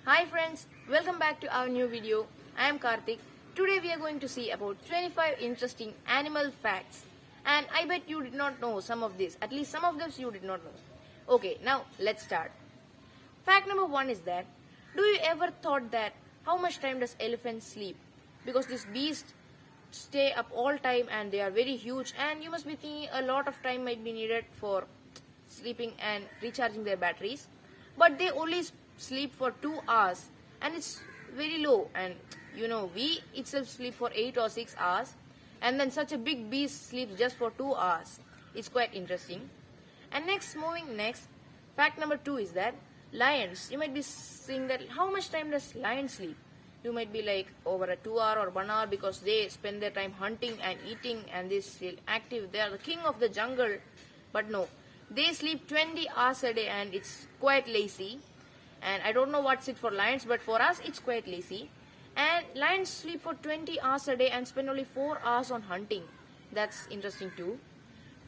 Hi friends, welcome back to our new video. I am Karthik. Today we are going to see about 25 interesting animal facts. And I bet you did not know some of this. At least some of them you did not know. Okay, now let's start. Fact number 1 is that, do you ever thought that how much time does elephants sleep? Because this beast stay up all time and they are very huge, and you must be thinking a lot of time might be needed for sleeping and recharging their batteries. But they only sleep for 2 hours and it's very low, and we itself sleep for 8 or 6 hours, and then such a big beast sleeps just for 2 hours. It's quite interesting. And moving next, fact number 2 is that lions, you might be saying that how much time does lion sleep? You might be like over a 2 hour or 1 hour, because they spend their time hunting and eating and they still active. They are the king of the jungle. But no, they sleep 20 hours a day and it's quite lazy. And I don't know what's it for lions, but for us it's quite lazy. And lions sleep for 20 hours a day and spend only 4 hours on hunting. That's interesting too.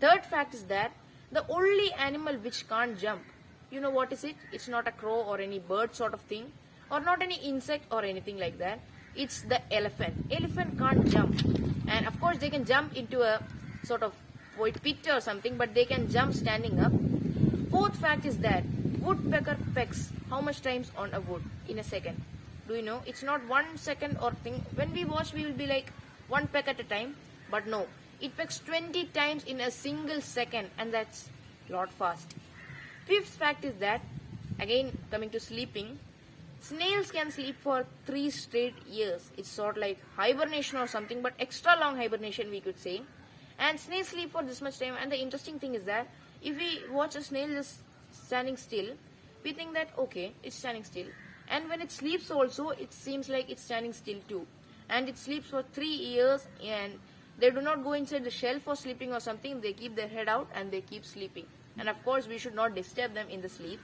Third fact is that the only animal which can't jump, you know what is it? It's not a crow or any bird sort of thing, or not any insect or anything like that. It's the elephant. Elephant can't jump. And of course they can jump into a sort of void pit or something, but they can jump standing up. Fourth fact is that woodpecker pecks how much times on a wood in a second? Do you know? It's not 1 second or thing. When we watch, we will be like 1 peck at a time, but no, it pecks 20 times in a single second, and that's a lot fast. Fifth fact is that, again coming to sleeping, snails can sleep for 3 straight years. It's sort of like hibernation or something, but extra long hibernation we could say. And snails sleep for this much time. And the interesting thing is that if we watch a snail just standing still, we think that okay, it's standing still. And when it sleeps also, it seems like it's standing still too. And it sleeps for 3 years, and they do not go inside the shell for sleeping or something. They keep their head out and they keep sleeping. And of course, we should not disturb them in the sleep.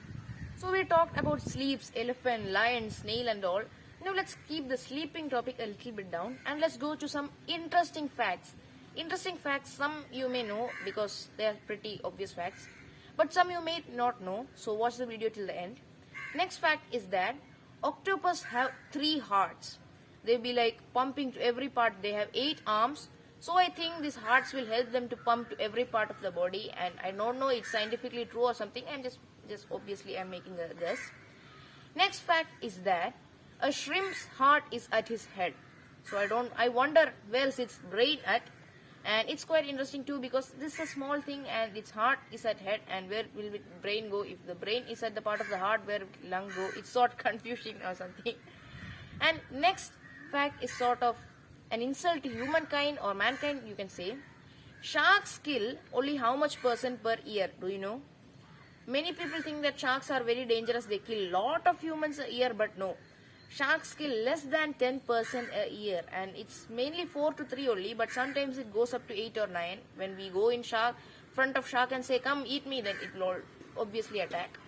So we talked about sleeps, elephant, lion, snail and all. Now let's keep the sleeping topic a little bit down and let's go to some interesting facts. Interesting facts, some you may know because they are pretty obvious facts, but some you may not know, so watch the video till the end. Next fact is that octopus have 3 hearts. They'll be like pumping to every part. They have 8 arms. So I think these hearts will help them to pump to every part of the body, and I don't know it's scientifically true or something. I'm just obviously I'm making a guess. Next fact is that a shrimp's heart is at his head. So I wonder where is its brain at, and it's quite interesting too, because this is a small thing and its heart is at head, and where will its brain go? If the brain is at the part of the heart, where will lung go? It's sort of confusing or something. And next fact is sort of an insult to humankind or mankind, you can say. Sharks kill only how much % per year? Do you know? Many people think that sharks are very dangerous. They kill lot of humans a year, but no. Sharks kill less than 10% a year, and it's mainly 4 to 3 only, but sometimes it goes up to 8 or 9. When we go in front of shark and say, come eat me, then it will obviously attack.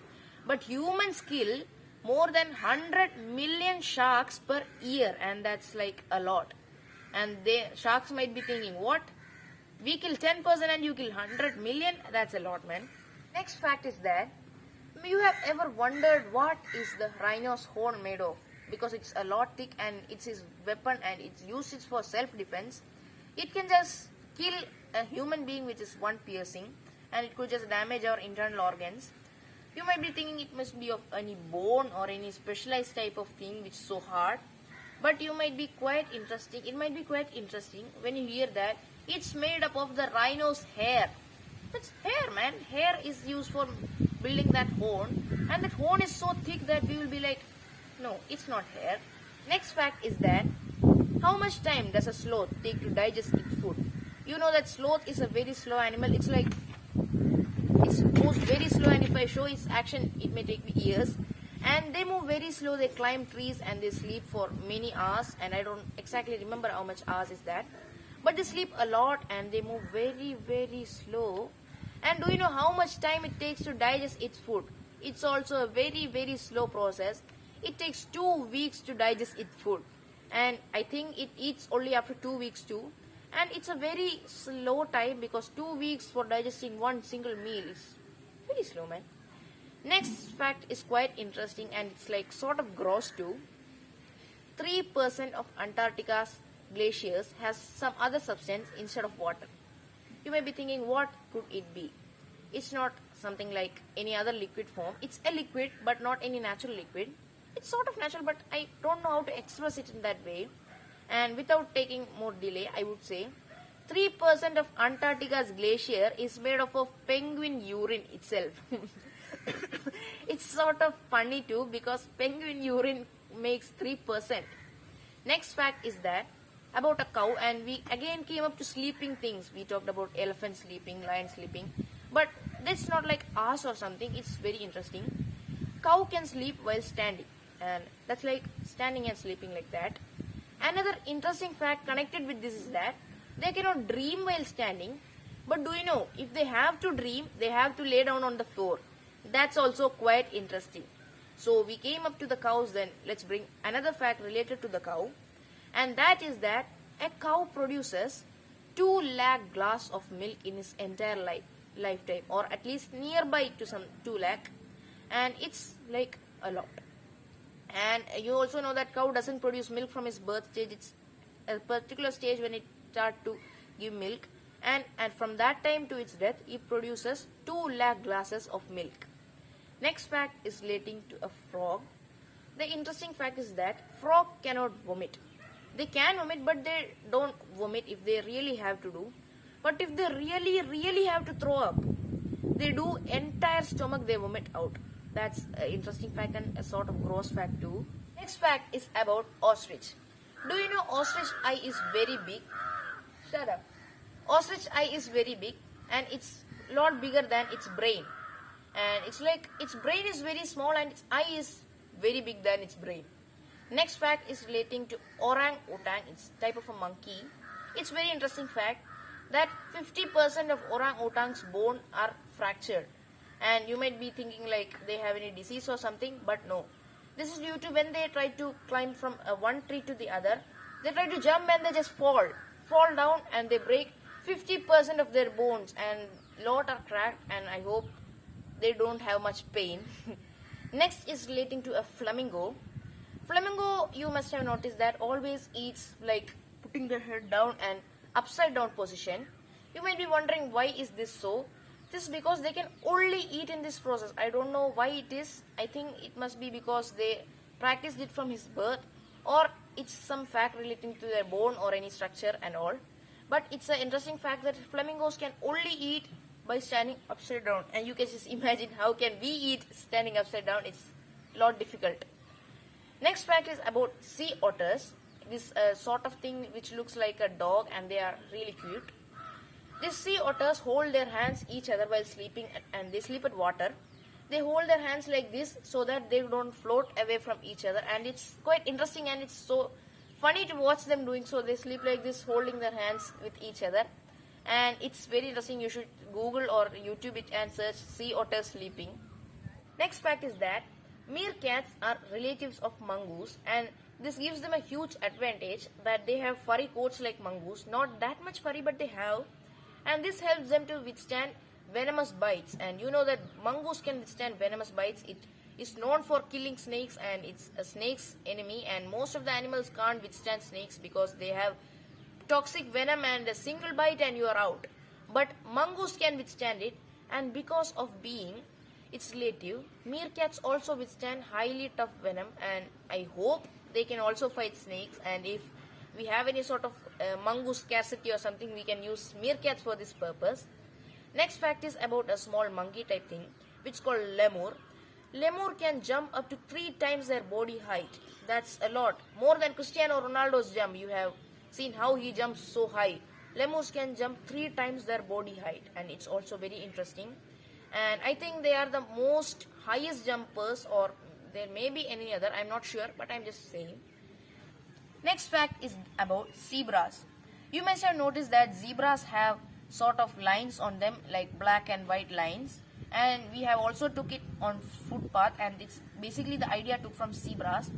But humans kill more than 100 million sharks per year, and that's like a lot. And sharks might be thinking, what? We kill 10% and you kill 100 million? That's a lot, man. Next fact is that, you have ever wondered what is the rhino's horn made of? Because it's a lot thick and it's his weapon and it's used for self-defense. It can just kill a human being with just one piercing, and it could just damage our internal organs. You might be thinking it must be of any bone or any specialized type of thing which is so hard. But you might be quite interesting. It might be quite interesting when you hear that it's made up of the rhino's hair. That's hair, man. Hair is used for building that horn, and that horn is so thick that we will be like, no, it's not hair. Next fact is that, how much time does a sloth take to digest its food? You know that sloth is a very slow animal. It's moves very slow, and if I show its action, it may take me years. And they move very slow. They climb trees and they sleep for many hours, and I don't exactly remember how much hours is that. But they sleep a lot and they move very, very slow. And do you know how much time it takes to digest its food? It's also a very, very slow process. It takes 2 weeks to digest its food. And I think it eats only after 2 weeks too. And it's a very slow time, because 2 weeks for digesting one single meal is very slow, man. Next fact is quite interesting and it's like sort of gross too. 3% of Antarctica's glaciers has some other substance instead of water. You may be thinking, what could it be? It's not something like any other liquid form. It's a liquid but not any natural liquid. It's sort of natural, but I don't know how to express it in that way. And without taking more delay, I would say 3% of Antarctica's glacier is made up of penguin urine itself. It's sort of funny too because penguin urine makes 3%. Next fact is that about a cow, and we again came up to sleeping things. We talked about elephant sleeping, lion sleeping, but that's not like us or something. It's very interesting. Cow can sleep while standing, and that's like standing and sleeping like that. Another interesting fact connected with this is that they cannot dream while standing, but do you know, if they have to dream, they have to lay down on the floor. That's also quite interesting. So we came up to the cows, then let's bring another fact related to the cow, and that is that a cow produces 2 lakh glass of milk in its entire lifetime, or at least nearby to some 2 lakh, and it's like a lot. And you also know that cow doesn't produce milk from its birth stage. It's a particular stage when it starts to give milk, and from that time to its death it produces 2 lakh glasses of milk. Next fact is relating to a frog. The interesting fact is that frog cannot vomit. They can vomit, but they don't vomit if they really have to do. But if they really have to throw up, they do entire stomach they vomit out. That's an interesting fact and a sort of gross fact too. Next fact is about ostrich. Do you know ostrich eye is very big? Shut up. Ostrich eye is very big and it's a lot bigger than its brain. And it's like its brain is very small and its eye is very big than its brain. Next fact is relating to orang-utang. It's type of a monkey. It's very interesting fact that 50% of orang-utang's bone are fractured. And you might be thinking like they have any disease or something, but no. This is due to when they try to climb from one tree to the other, they try to jump and they just fall down and they break 50% of their bones and lot are cracked, and I hope they don't have much pain. Next is relating to a flamingo. Flamingo, you must have noticed that always eats like putting their head down and upside down position. You might be wondering why is this so? This is because they can only eat in this process. I don't know why it is. I think it must be because they practiced it from his birth, or it's some fact relating to their bone or any structure and all. But it's an interesting fact that flamingos can only eat by standing upside down, and you can just imagine how can we eat standing upside down. It's a lot difficult. Next fact is about sea otters. This sort of thing which looks like a dog and they are really cute. These sea otters hold their hands each other while sleeping, and they sleep at water. They hold their hands like this so that they don't float away from each other, and it's quite interesting and it's so funny to watch them doing so. They sleep like this holding their hands with each other, and it's very interesting. You should Google or YouTube it and search sea otters sleeping. Next fact is that meerkats are relatives of mongoose, and this gives them a huge advantage that they have furry coats like mongoose. Not that much furry, but they have, and this helps them to withstand venomous bites. And you know that mongoose can withstand venomous bites. It is known for killing snakes and it's a snake's enemy, and most of the animals can't withstand snakes because they have toxic venom and a single bite and you are out. But mongoose can withstand it, and because of being its relative, meerkats also withstand highly tough venom, and I hope they can also fight snakes. And if we have any sort of mongoose scarcity or something, we can use meerkats for this purpose. Next fact is about a small monkey type thing which is called lemur. Lemur can jump up to 3 times their body height. That's a lot. More than Cristiano Ronaldo's jump. You have seen how he jumps so high. Lemurs can jump 3 times their body height, and it's also very interesting. And I think they are the most highest jumpers, or there may be any other, I'm not sure, but I'm just saying. Next fact is about zebras. You must have noticed that zebras have sort of lines on them, like black and white lines, and we have also took it on footpath, and it's basically the idea took from zebras.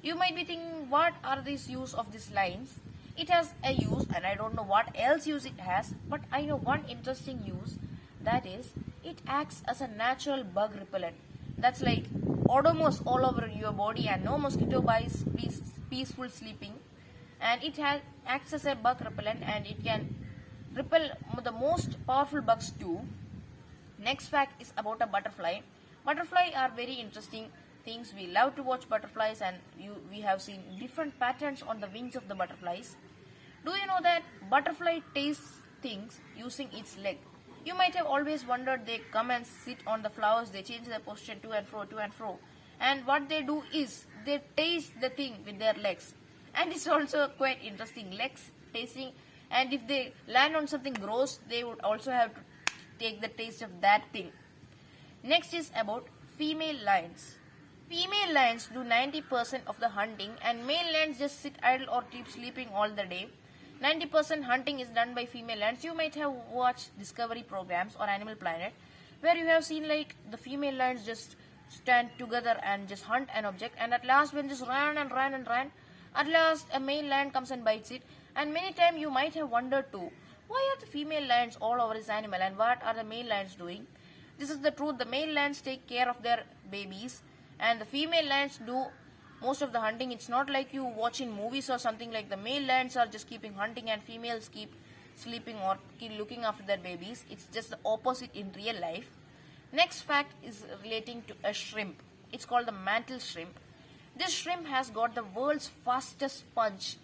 You might be thinking, what are these use of these lines? It has a use, and I don't know what else use it has, but I know one interesting use, that is it acts as a natural bug repellent. That's like odomos all over your body and no mosquito bites, peaceful sleeping. And it acts as a bug repellent and it can repel the most powerful bugs too. Next fact is about a butterfly. Butterfly are very interesting things. We love to watch butterflies and we have seen different patterns on the wings of the butterflies. Do you know that butterfly tastes things using its leg? You might have always wondered they come and sit on the flowers, they change their position to and fro, to and fro. And what they do is they taste the thing with their legs. And it's also quite interesting, legs tasting. And if they land on something gross, they would also have to take the taste of that thing. Next is about female lions. Female lions do 90% of the hunting and male lions just sit idle or keep sleeping all the day. 90% hunting is done by female lions. You might have watched Discovery programs or Animal Planet where you have seen like the female lions just stand together and just hunt an object, and at last when just run and run and run, at last a male lion comes and bites it. And many times you might have wondered too, why are the female lions all over this animal and what are the male lions doing? This is the truth. The male lions take care of their babies and the female lions do most of the hunting. It's not like you watch in movies or something like the male lions are just keeping hunting and females keep sleeping or keep looking after their babies. It's just the opposite in real life. Next fact is relating to a shrimp. It's called the mantle shrimp. This shrimp has got the world's fastest punch.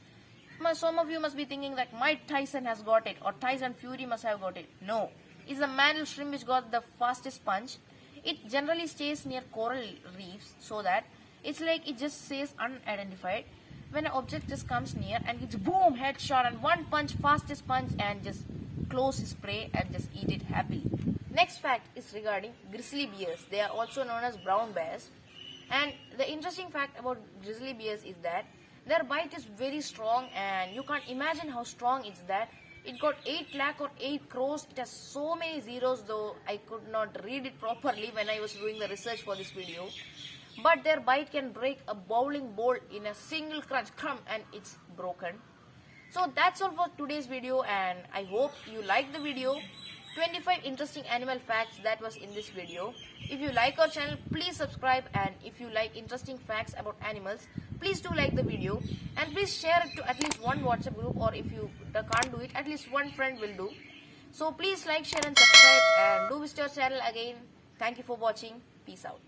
Some of you must be thinking that Mike Tyson has got it or Tyson Fury must have got it. No, it's the mantle shrimp which got the fastest punch. It generally stays near coral reefs so that it's like it just stays unidentified. When an object just comes near and it's boom, headshot and one punch, fastest punch, and just close his prey and just eat it happily. Next fact is regarding grizzly bears. They are also known as brown bears. And the interesting fact about grizzly bears is that their bite is very strong and you can't imagine how strong it's that. It got 8 lakh or 8 crores. It has so many zeros though I could not read it properly when I was doing the research for this video. But their bite can break a bowling ball in a single crunch, and it's broken. So that's all for today's video and I hope you liked the video. 25 interesting animal facts that was in this video. If you like our channel, please subscribe, and if you like interesting facts about animals, please do like the video and please share it to at least one WhatsApp group, or if you can't do it, at least one friend will do. So please like, share and subscribe and do visit our channel again. Thank you for watching. Peace out.